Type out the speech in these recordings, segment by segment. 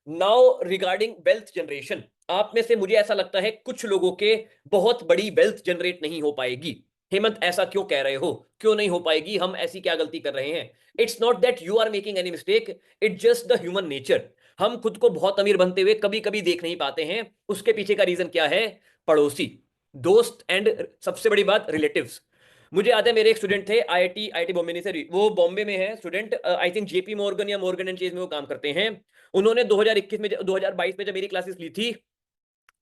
Now regarding wealth generation, आप में से मुझे ऐसा लगता है कुछ लोगों के बहुत बड़ी वेल्थ जनरेट नहीं हो पाएगी। हेमंत ऐसा क्यों कह रहे हो, क्यों नहीं हो पाएगी, हम ऐसी क्या गलती कर रहे हैं? It's not that you are making any mistake, it's just the human nature. हम खुद को बहुत अमीर बनते हुए कभी कभी देख नहीं पाते हैं। उसके पीछे का रीजन क्या है? पड़ोसी, दोस्त एंड सबसे बड़ी बात रिलेटिव्स। मुझे याद है मेरे एक स्टूडेंट थे, आईआईटी बॉम्बे नहीं से, वो बॉम्बे में है student, I think JP Morgan या मॉर्गन एंड चेज में वो काम करते हैं। उन्होंने 2021 में 2022 में जब मेरी क्लासेस ली थी,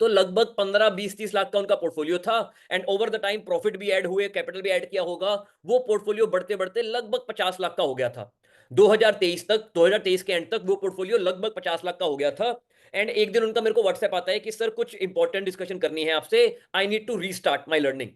तो लगभग 15-20-30 लाख का उनका पोर्टफोलियो था। And over the time profit भी ऐड हुए, कैपिटल भी ऐड किया होगा, वो पोर्टफोलियो बढ़ते बढ़ते लगभग 50 लाख का हो गया था। 2023 के एंड तक वो पोर्टफोलियो लगभग 50 लाख का हो गया था। एंड एक दिन उनका मेरे को व्हाट्सएप आता है कि सर कुछ इंपॉर्टेंट डिस्कशन करनी है आपसे, I need to restart my learning.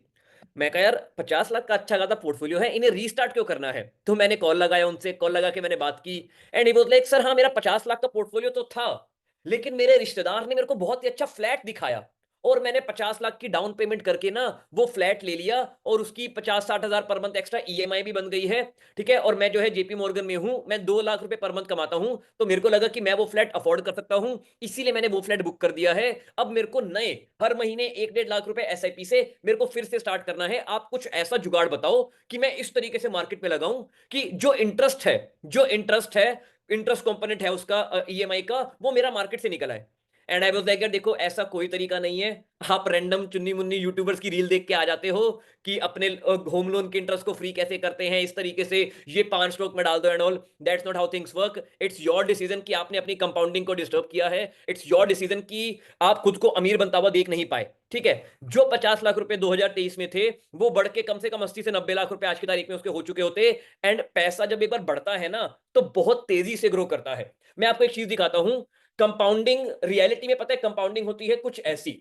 मैं कहा यार 50 लाख का अच्छा खासा पोर्टफोलियो है, इन्हें रीस्टार्ट क्यों करना है? तो मैंने कॉल लगाया उनसे, कॉल लगा के मैंने बात की। And he was like sir हाँ, मेरा 50 लाख का पोर्टफोलियो तो था, लेकिन मेरे रिश्तेदार ने मेरे को बहुत ही अच्छा फ्लैट दिखाया, और मैंने 50 लाख की डाउन पेमेंट करके ना वो फ्लैट ले लिया, और उसकी 50-60 हजार पर मंथ एक्स्ट्रा ईएमआई भी बन गई है। ठीक है, और मैं जो है जेपी मॉर्गन में हूं, मैं 2 लाख रुपए पर मंथ कमाता हूं, तो मेरे को लगा कि मैं वो फ्लैट अफोर्ड कर सकता हूं, इसीलिए मैंने वो फ्लैट बुक कर दिया है। अब मेरे को नए हर महीने 1-1.5 लाख रुपए एसआईपी से मेरे को फिर से स्टार्ट करना है। आप कुछ ऐसा जुगाड़ बताओ कि मैं इस तरीके से मार्केट में लगाऊं कि जो इंटरेस्ट है इंटरेस्ट कंपोनेंट है उसका, ईएमआई का, वो मेरा मार्केट से निकल आए। एंड आई वाज लाइक यार देखो, ऐसा कोई तरीका नहीं है। आप रैंडम चुन्नी मुन्नी यूट्यूबर्स की रील देख के आ जाते हो कि अपने होम लोन के इंटरेस्ट को फ्री कैसे करते हैं इस तरीके से, ये 5 स्ट्रोक में डाल दो and all. That's not how things work. It's your decision कि आपने अपनी कंपाउंडिंग को डिस्टर्ब किया है। इट्स योर डिसीजन कि आप खुद को अमीर बनता हुआ देख नहीं पाए। ठीक है, जो 50 लाख रुपए 2023 में थे, वो बढ़ के कम से कम 80 से 90 लाख रुपए आज की तारीख में उसके हो चुके होते। एंड पैसा जब एक बार बढ़ता है ना, तो बहुत तेजी से ग्रो करता है। मैं आपको एक चीज दिखाता हूं, कंपाउंडिंग रियलिटी में, पता है कंपाउंडिंग होती है कुछ ऐसी,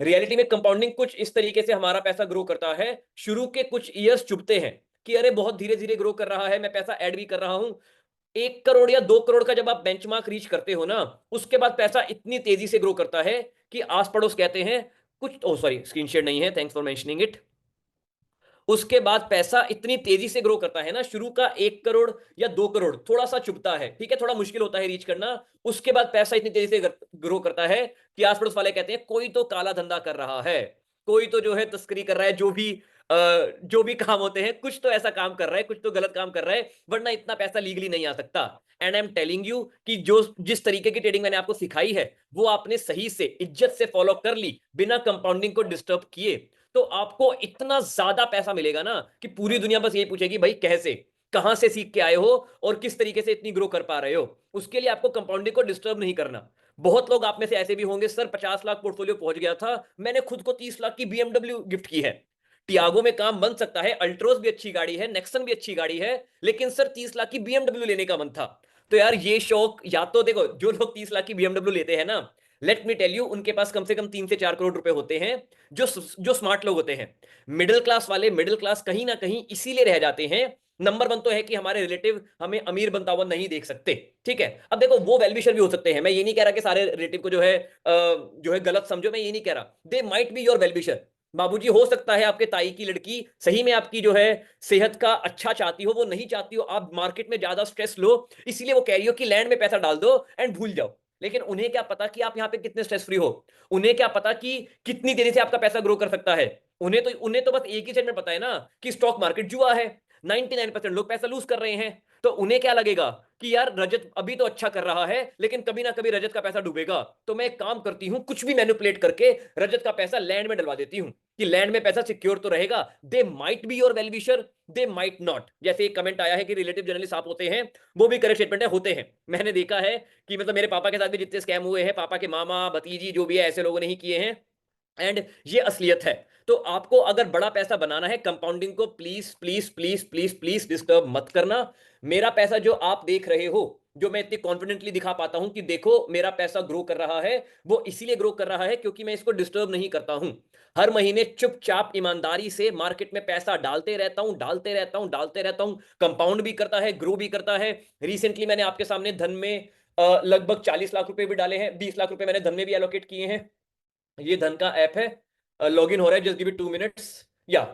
रियलिटी में कंपाउंडिंग कुछ इस तरीके से हमारा पैसा ग्रो करता है। शुरू के कुछ ईयर्स चुभते हैं कि अरे बहुत धीरे धीरे ग्रो कर रहा है, मैं पैसा ऐड भी कर रहा हूं। 1 करोड़ या 2 करोड़ का जब आप बेंचमार्क रीच करते हो ना, उसके बाद पैसा इतनी तेजी से ग्रो करता है कि आस पड़ोस कहते हैं कुछ, ओ सॉरी स्क्रीन शेयर नहीं है, थैंक्स फॉर मेंशनिंग इट। उसके बाद पैसा इतनी तेजी से ग्रो करता है ना, शुरू का 1 करोड़ या 2 करोड़ थोड़ा सा चुभता है, ठीक है, थोड़ा मुश्किल होता है रीच करना। उसके बाद पैसा इतनी तेजी से ग्रो करता है कि आस पड़ोस वाले कहते हैं कोई तो काला धंधा कर रहा है, कोई तो जो है तस्करी कर रहा है, जो भी काम होते हैं, कुछ तो ऐसा काम कर रहा है, कुछ तो गलत काम कर रहा है, वरना इतना पैसा लीगली नहीं आ सकता। And I am telling you कि जो जिस तरीके की ट्रेडिंग मैंने आपको सिखाई है, वो आपने सही से इज्जत से फॉलो कर ली, बिना कंपाउंडिंग को डिस्टर्ब किए, तो आपको इतना ज्यादा पैसा मिलेगा ना कि पूरी दुनिया बस यही पूछेगी भाई कैसे, कहां से सीख के आए हो और किस तरीके से इतनी ग्रो कर पा रहे हो। उसके लिए आपको कंपाउंडिंग को डिस्टर्ब नहीं करना। बहुत लोग आप में से ऐसे भी होंगे, सर 50 लाख पोर्टफोलियो पहुंच गया था, मैंने खुद को 30 लाख की बीएमडब्ल्यू गिफ्ट की है। टियागो में काम बन सकता है, अल्ट्रोज भी अच्छी गाड़ी है, नेक्सन भी अच्छी गाड़ी है, लेकिन सर 30 लाख की बीएमडब्ल्यू लेने का मन था। तो यार ये शौक, या तो देखो जो लोग 30 लाख की बीएमडब्ल्यू लेते हैं ना, लेट मी टेल यू, उनके पास कम से कम 3 से 4 करोड़ रुपए होते हैं। जो स्मार्ट लोग होते हैं, मिडिल क्लास वाले, मिडिल क्लास कहीं ना कहीं इसीलिए रह जाते हैं। नंबर वन तो है कि हमारे रिलेटिव हमें अमीर बनता हुआ नहीं देख सकते। ठीक है, अब देखो वो वेल विशर भी हो सकते हैं, मैं ये नहीं कह रहा कि सारे रिलेटिव को जो है गलत समझो, मैं ये नहीं कह रहा, they might be your well wisher. बाबूजी, हो सकता है आपके ताई की लड़की सही में आपकी जो है सेहत का अच्छा चाहती हो, वो नहीं चाहती हो आप मार्केट में ज्यादा स्ट्रेस लो, इसीलिए वो कह रही हो कि लैंड में पैसा डाल दो एंड भूल जाओ। लेकिन उन्हें क्या पता कि आप यहाँ पे कितने स्ट्रेस फ्री हो, उन्हें क्या पता कि कितनी तेजी से आपका पैसा ग्रो कर सकता है। उन्हें तो बस एक ही स्टेटमेंट पता है ना कि स्टॉक मार्केट जुआ है, 99% लोग पैसा लूज कर रहे हैं। तो उन्हें क्या लगेगा कि यार रजत अभी तो अच्छा कर रहा है, लेकिन कभी ना कभी रजत का पैसा डूबेगा, तो मैं एक काम करती हूं, कुछ भी मैनिपुलेट करके रजत का पैसा लैंड में डलवा देती हूं कि लैंड में पैसा सिक्योर तो रहेगा। They might be your well wisher, they might not. जैसे एक कमेंट आया है कि रिलेटिव जनरली साफ होते हैं, वो भी करेक्ट स्टेटमेंट है, होते हैं। मैंने देखा है कि मतलब मेरे पापा के साथ भी जितने स्कैम हुए हैं, पापा के मामा भतीजी जो भी है, ऐसे लोगों ने ही किए हैं। एंड ये असलियत है। तो आपको अगर बड़ा पैसा बनाना है, कंपाउंडिंग को please please please please please disturb मत करना। मेरा पैसा जो आप देख रहे हो, जो मैं इतनी कॉन्फिडेंटली दिखा पाता हूं कि देखो मेरा पैसा ग्रो कर रहा है, वो इसीलिए ग्रो कर रहा है क्योंकि मैं इसको डिस्टर्ब नहीं करता हूं। हर महीने चुपचाप ईमानदारी से मार्केट में पैसा डालते रहता हूं, डालते रहता हूं, डालते रहता हूं। कंपाउंड भी करता है, ग्रो भी करता है। रिसेंटली मैंने आपके सामने धन में लगभग 40 लाख रुपए भी डाले हैं, 20 लाख रुपए मैंने धन में भी एलोकेट किए हैं। ये धन का ऐप है, लॉग इन हो रहा है, जस्ट गिव इट 2 मिनट्स। या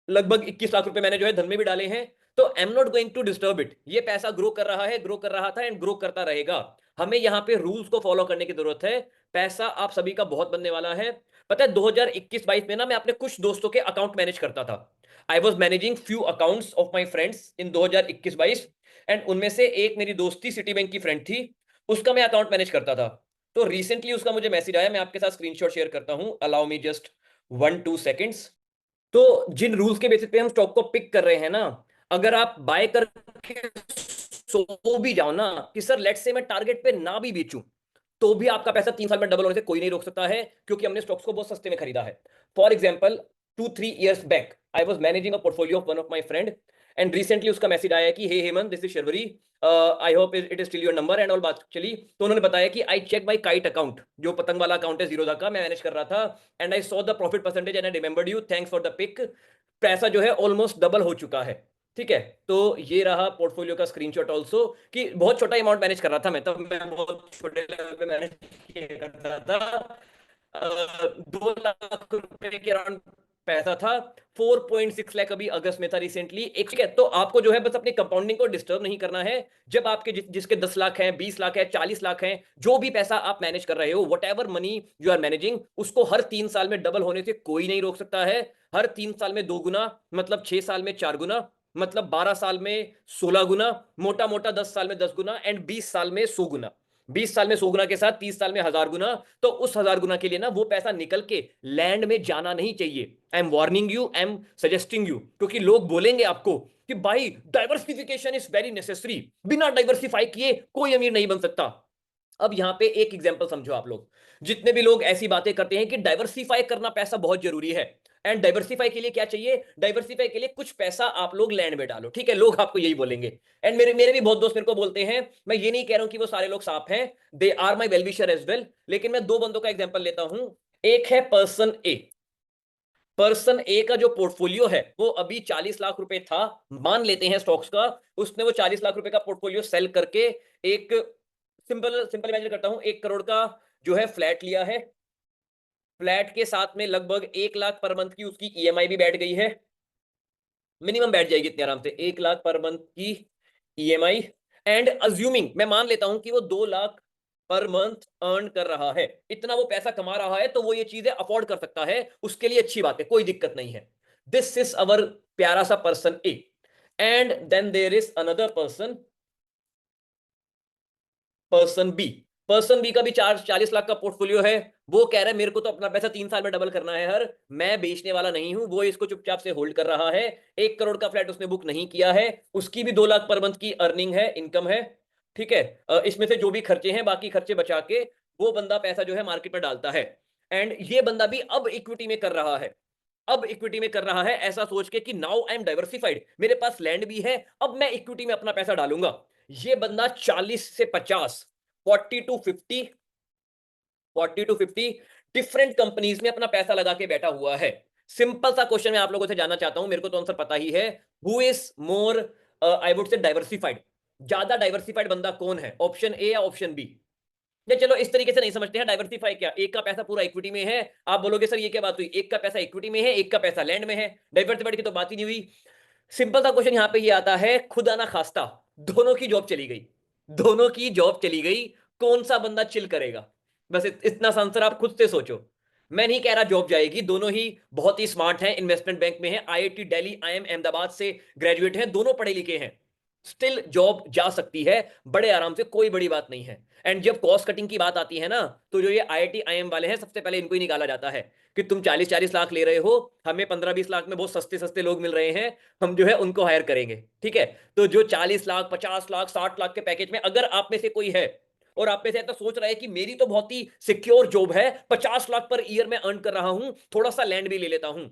लगभग 21 लाख रुपए मैंने जो है धन में भी डाले हैं। तो I am not going to disturb it. ये पैसा ग्रो कर रहा है, ग्रो कर रहा था एंड ग्रो करता रहेगा। हमें यहाँ पे रूल्स को फॉलो करने की जरूरत है। पैसा आप सभी का बहुत बनने वाला है। पता है 2021-22 में ना मैं अपने कुछ दोस्तों के अकाउंट मैनेज करता था। आई was managing few accounts of my friends in 2021-22, and उनमें से एक मेरी दोस्ती सिटी बैंक की फ्रेंड थी, उसका मैं अकाउंट मैनेज करता था। तो रिसेंटली उसका मुझे मैसेज आया, मैं आपके साथ स्क्रीनशॉट शेयर करता हूं, अलाउ मी जस्ट 1-2 सेकेंड्स। तो जिन रूल्स के बेसिस पे हम स्टॉक को पिक कर रहे हैं ना, अगर आप बाय करके सो भी जाओ ना कि सर लेट्स से मैं टारगेट पे ना भी बेचूं, तो भी आपका पैसा 3 साल में डबल होने से कोई नहीं रोक सकता है, क्योंकि हमने स्टॉक्स को बहुत सस्ते में खरीदा है। For example 2-3 years back I was managing a portfolio of one of my friend, and recently उसका मैसेज आया कि hey Hemant, this is Sharvari, I hope it is still your number and all. बात चली तो उन्होंने बताया कि I check my Kite account, जो पतंग वाला अकाउंट है जीरोधा का, मैं मैनेज कर रहा था, and I saw the profit percentage and I remembered you, thanks for the pick. पैसा जो है ऑलमोस्ट डबल हो चुका है। ठीक है, तो ये रहा पोर्टफोलियो का स्क्रीनशॉट ऑल्सो, कि बहुत छोटा अमाउंट मैनेज कर रहा था मैं, तब मैं बहुत छोटे लेवल पे मैनेज करता था। 2 लाख रुपए के अराउंड पैसा था। 4.6 लाख अभी अगस्त में था रिसेंटली एक। ठीक है, तो आपको जो है बस अपनी कंपाउंडिंग को डिस्टर्ब नहीं करना है। जब आपके जिसके 10 लाख है, 20 लाख है, 40 लाख है, जो भी पैसा आप मैनेज कर रहे हो, whatever money you are managing, उसको हर 3 साल में डबल होने से कोई नहीं रोक सकता है। हर 3 साल में 2 गुना, मतलब 6 साल में 4 गुना, मतलब 12 साल में 16 गुना, मोटा मोटा 10 साल में 10 गुना, एंड 20 साल में 100 गुना। 20 साल में 100 गुना के साथ 30 साल में 1000 गुना। तो उस 1000 गुना के लिए ना वो पैसा निकल के लैंड में जाना नहीं चाहिए। I am warning you, I am suggesting you, क्योंकि लोग बोलेंगे आपको कि भाई डाइवर्सिफिकेशन इज वेरी नेसेसरी, बिना डाइवर्सिफाई किए कोई अमीर नहीं बन सकता। अब यहां पे एक एग्जांपल समझो आप लोग, जितने भी लोग ऐसी बातें करते हैं कि डाइवर्सिफाई करना पैसा बहुत जरूरी है, एंड डाइवर्सिफाई के लिए क्या चाहिए, डाइवर्सिफाई के लिए कुछ पैसा आप लोग लैंड में डालो। ठीक है, लोग आपको यही बोलेंगे, एंड मेरे मेरे भी बहुत दोस्त मेरे को बोलते हैं। मैं ये नहीं कह रहा हूं कि वो सारे लोग सांप हैं, they are my wellwisher as well, लेकिन मैं 2 बंदों का एग्जाम्पल लेता हूं। एक है पर्सन ए। पर्सन ए का जो पोर्टफोलियो है वो अभी 40 लाख रुपए था, मान लेते हैं स्टॉक्स का। उसने वो 40 लाख रुपए का पोर्टफोलियो सेल करके एक सिंपल सिंपल इमेजिन करता हूं, 1 करोड़ का जो है फ्लैट लिया है। फ्लैट के साथ में लगभग 1 लाख पर मंथ की उसकी ईएमआई भी बैठ गई है, मिनिमम बैठ जाएगी इतने आराम से 1 लाख पर मंथ की ईएमआई। एंड अज्यूमिंग, मैं मान लेता हूं कि वो 2 लाख पर मंथ अर्न कर रहा है, इतना वो पैसा कमा रहा है, तो वो ये चीजें अफोर्ड कर सकता है, उसके लिए अच्छी बात है, कोई दिक्कत नहीं है। दिस इज अवर प्यारा सा person A. And then there is another person, person B. Person B का भी 40 लाख का पोर्टफोलियो है। वो कह रहा है मेरे को तो अपना पैसा 3 साल में डबल करना है हर, मैं बेचने वाला नहीं हूं। वो इसको चुपचाप से होल्ड कर रहा है। 1 करोड़ का फ्लैट उसने बुक नहीं किया है, उसकी भी 2 लाख पर मंथ की अर्निंग है, इनकम है। ठीक है, इसमें से जो भी खर्चे हैं, बाकी खर्चे बचा के वो बंदा पैसा जो है मार्केट में डालता है। एंड ये बंदा भी अब इक्विटी में कर रहा है, अब इक्विटी में कर रहा है ऐसा सोच के कि नाउ आई एम डाइवर्सिफाइड, मेरे पास लैंड भी है, अब मैं इक्विटी में अपना पैसा डालूंगा। ये बंदा 40 से 50, 40 टू 50, 40 टू 50 डिफरेंट कंपनीज में अपना पैसा लगा के बैठा हुआ है। सिंपल सा क्वेश्चन मैं आप लोगों से जानना चाहता हूं, मेरे को तो आंसर पता ही है। Who is more, I would say diversified, ज्यादा डाइवर्सिफाइड बंदा कौन है, ऑप्शन ए या ऑप्शन बी? या चलो इस तरीके से नहीं समझते हैं, डाइवर्सिफाई क्या, एक का पैसा पूरा इक्विटी में है। आप बोलोगे सर ये क्या बात हुई, एक का पैसा इक्विटी में है, एक का पैसा लैंड में है, डाइवर्सिफाइड की तो बात ही नहीं हुई। सिंपल सा क्वेश्चन यहां पे ये आता है, खुदा ना खास्ता दोनों की जॉब चली गई, दोनों की जॉब चली गई, कौन सा बंदा चिल करेगा? बस इतना सा आंसर आप खुद से सोचो। मैं नहीं कह रहा जॉब जाएगी, दोनों ही बहुत ही स्मार्ट हैं, इन्वेस्टमेंट बैंक में है, आईआईटी दिल्ली, आईएम अहमदाबाद से ग्रेजुएट हैं, दोनों पढ़े लिखे हैं, स्टिल जॉब जा सकती है बड़े आराम से, कोई बड़ी बात नहीं है। एंड जब कॉस्ट कटिंग की बात आती है ना, तो जो ये आईआईटी आईएम वाले हैं, सबसे पहले इनको ही निकाला जाता है कि तुम 40-40 लाख ले रहे हो, हमें 15-20 लाख में बहुत सस्ते सस्ते लोग मिल रहे हैं, हम जो है उनको हायर करेंगे। ठीक है, तो जो 40 लाख, 50 लाख, 60 लाख के पैकेज में अगर आप में से कोई है, और आप में से ऐसा सोच रहा है कि मेरी तो बहुत ही सिक्योर जॉब है, 50 लाख पर ईयर में अर्न कर रहा हूं, थोड़ा सा लैंड भी ले लेता हूं,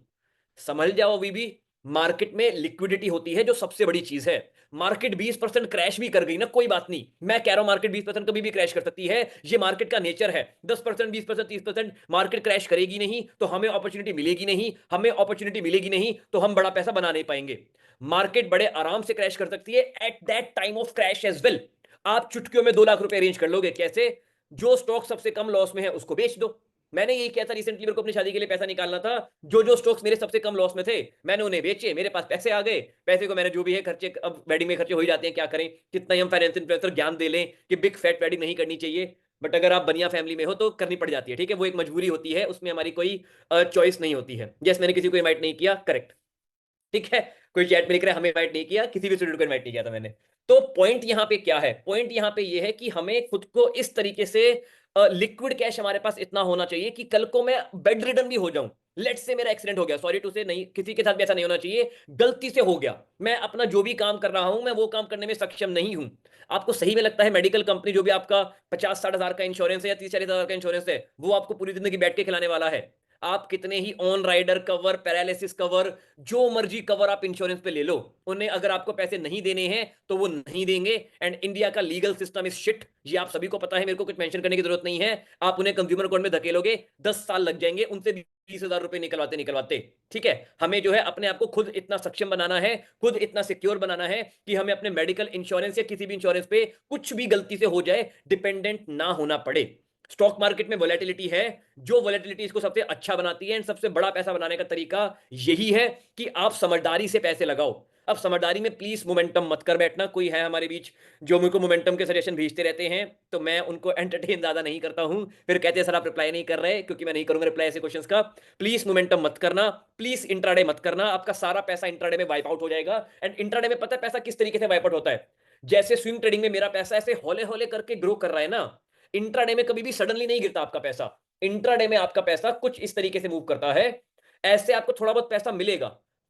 समझ जाओ अभी भी मार्केट में लिक्विडिटी होती है जो सबसे बड़ी चीज है। मार्केट 20% क्रैश भी कर गई ना, कोई बात नहीं, मैं कह रहा हूं मार्केट 20% कभी भी क्रैश कर सकती है, ये मार्केट का नेचर है। 10%, 20%, 30% मार्केट क्रैश करेगी नहीं तो हमें अपॉर्चुनिटी मिलेगी नहीं, हमें अपॉर्चुनिटी मिलेगी नहीं तो हम बड़ा पैसा बना नहीं पाएंगे। मार्केट बड़े आराम से क्रैश कर सकती है at that time of crash as well. आप चुटकियों में 2 लाख रुपए अरेंज कर लोगे, कैसे? जो स्टॉक सबसे कम लॉस में है उसको बेच दो, मैंने यही किया था रिसेंटली, मेरे को अपनी शादी के लिए पैसा निकालना था, जो जो स्टॉक्स मेरे सबसे कम लॉस में थे मैंने उन्हें बेचे, मेरे पास पैसे आ गए, पैसे को मैंने जो भी है खर्चे, अब वेडिंग में खर्चे हो ही जाते हैं, क्या करें, कितना ही हम फाइनेंस इन्फ्लुएंसर ज्ञान दे लें कि बिग फैट वेडिंग नहीं करनी चाहिए, बट अगर आप बढ़िया फैमिली में हो तो करनी पड़ जाती है, ठीक है, वो एक मजबूरी होती है, उसमें हमारी कोई चॉइस नहीं होती है। जैसे मैंने किसी को इन्वाइट नहीं किया, करेक्ट, ठीक है, कोई चैट में लिख रहा है हमें इनवाइट नहीं किया, किसी भी स्टूडेंट को इनवाइट नहीं किया था मैंने। तो पॉइंट यहां पे क्या है, पॉइंट यहां पे ये है कि हमें खुद को इस तरीके से लिक्विड कैश हमारे पास इतना होना चाहिए कि कल को मैं बेड रिडन भी हो जाऊं, लेट्स से मेरा एक्सीडेंट हो गया, सॉरी टू से, नहीं किसी के साथ भी ऐसा नहीं होना चाहिए, गलती से हो गया, मैं अपना जो भी काम कर रहा हूं मैं वो काम करने में सक्षम नहीं हूं। आपको सही में लगता है मेडिकल कंपनी जो भी आपका 50-60 हजार का इंश्योरेंस है या 30-40 हजार का इंश्योरेंस है वो आपको पूरी जिंदगी बैठ के खिलाने वाला है? आप कितने ही on rider cover, paralysis cover, जो मर्जी कवर आप इंश्योरेंस पे ले लो, उन्हें अगर आपको पैसे नहीं देने हैं तो वो नहीं देंगे। एंड इंडिया का लीगल सिस्टम इज शिट, ये आप सभी को पता है, मेरे को कुछ मेंशन करने की जरूरत नहीं है। आप उन्हें कंज्यूमर कोर्ट में धकेलोगे, 10 साल लग जाएंगे उनसे 20,000 रुपए निकलवाते निकलवाते। ठीक है, हमें जो है अपने आप को खुद इतना सक्षम बनाना है, खुद इतना सिक्योर बनाना है कि हमें अपने मेडिकल इंश्योरेंस या किसी भी इंश्योरेंस पे कुछ भी गलती से हो जाए डिपेंडेंट ना होना पड़े। स्टॉक मार्केट में वोलेटिलिटी है, जो वोलेटिलिटी इसको सबसे अच्छा बनाती है एंड सबसे बड़ा पैसा बनाने का तरीका यही है कि आप समझदारी से पैसे लगाओ। अब समझदारी में प्लीज मोमेंटम मत कर बैठना। कोई है हमारे बीच जो मेरे को मोमेंटम के सजेशन भेजते रहते हैं, तो मैं उनको एंटरटेन ज्यादा नहीं करता हूं, फिर कहते हैं सर आप रिप्लाई नहीं कर रहे, क्योंकि मैं नहीं करूंगा रिप्लाई ऐसे क्वेश्चंस का। प्लीज मोमेंटम मत करना, प्लीज इंट्राडे मत करना, आपका सारा पैसा इंट्राडे में वाइप आउट हो जाएगा। एंड इंट्राडे में पता है पैसा किस तरीके से वाइप आउट होता है? जैसे स्विंग ट्रेडिंग में मेरा पैसा ऐसे हौले हौले करके ग्रो कर रहा है ना, इंट्राडे में कभी भी सडनली नहीं गिरता आपका पैसा। इंट्राडे में आपका पैसा कुछ इस तरीके से मूव करता है, ऐसे आपको थोड़ा बहुत पैसा मिलेगा,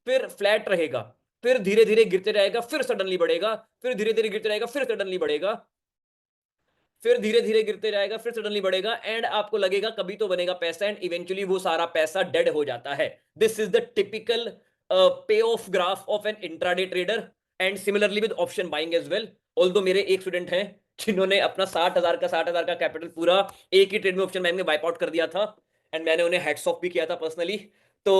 फिर फ्लैट रहेगा, फिर धीरे धीरे गिरते जाएगा, फिर सडनली बढ़ेगा, फिर धीरे धीरे गिरते जाएगा, फिर सडनली बढ़ेगा, फिर धीरे धीरे गिरते जाएगा, फिर सडनली बढ़ेगा, एंड आपको लगेगा कभी तो बनेगा पैसा, एंड इवेंचुअली वो सारा पैसा डेड हो जाता है। This is the typical pay off graph of an intraday trader, and similarly with option buying as well. Although मेरे एक स्टूडेंट हैं जिन्होंने अपना 60,000 का कैपिटल पूरा एक ही ट्रेड में ऑप्शन बाइंग में वाइप आउट कर दिया था, एंड मैंने उन्हें हेड्स ऑफ भी किया था पर्सनली। तो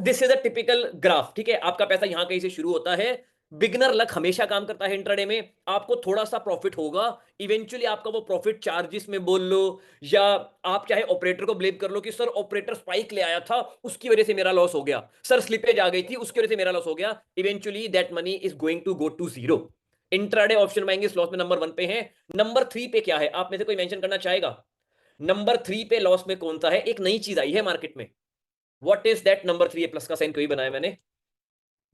this is a typical graph, ठीक है, आपका पैसा यहां कहीं से शुरू होता है। बिगनर लक हमेशा काम करता है इंट्राडे में, आपको थोड़ा सा प्रॉफिट होगा, इवेंचुअली आपका वो प्रॉफिट चार्जेस में बोल लो, या आप चाहे ऑपरेटर को ब्लेम कर लो कि सर ऑपरेटर स्पाइक ले आया था उसकी वजह से मेरा लॉस हो गया, सर स्लिपेज आ गई थी उसकी वजह से मेरा लॉस हो गया, eventually that money is going to go to zero. Intraday option buying इस लॉस में नंबर 1 पे है। नंबर 3 पे क्या है, आप में से कोई मेंशन करना चाहेगा? नंबर 3 पे लॉस में कौन सा है? एक नई चीज आई है मार्केट में, what is that number 3? Plus का साइन क्यों बनाया मैंने?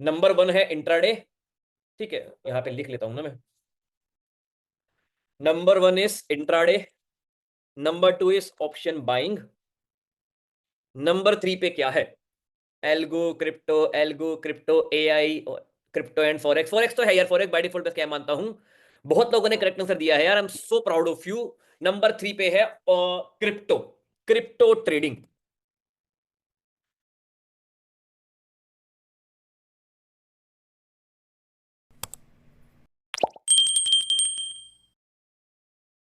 नंबर 1 है इंट्राडे, ठीक है, यहां पे लिख लेता हूं ना मैं। Number 1 is intraday, number 2 is option buying, number 3 पे क्या है? Algo crypto AI, crypto and forex. Forex तो है यार, फॉरेक्स बाय डिफॉल्ट मैं मानता हूं, बहुत लोगों ने करेक्ट आंसर दिया है यार, I am so proud of you. Number 3 पे है क्रिप्टो, क्रिप्टो ट्रेडिंग।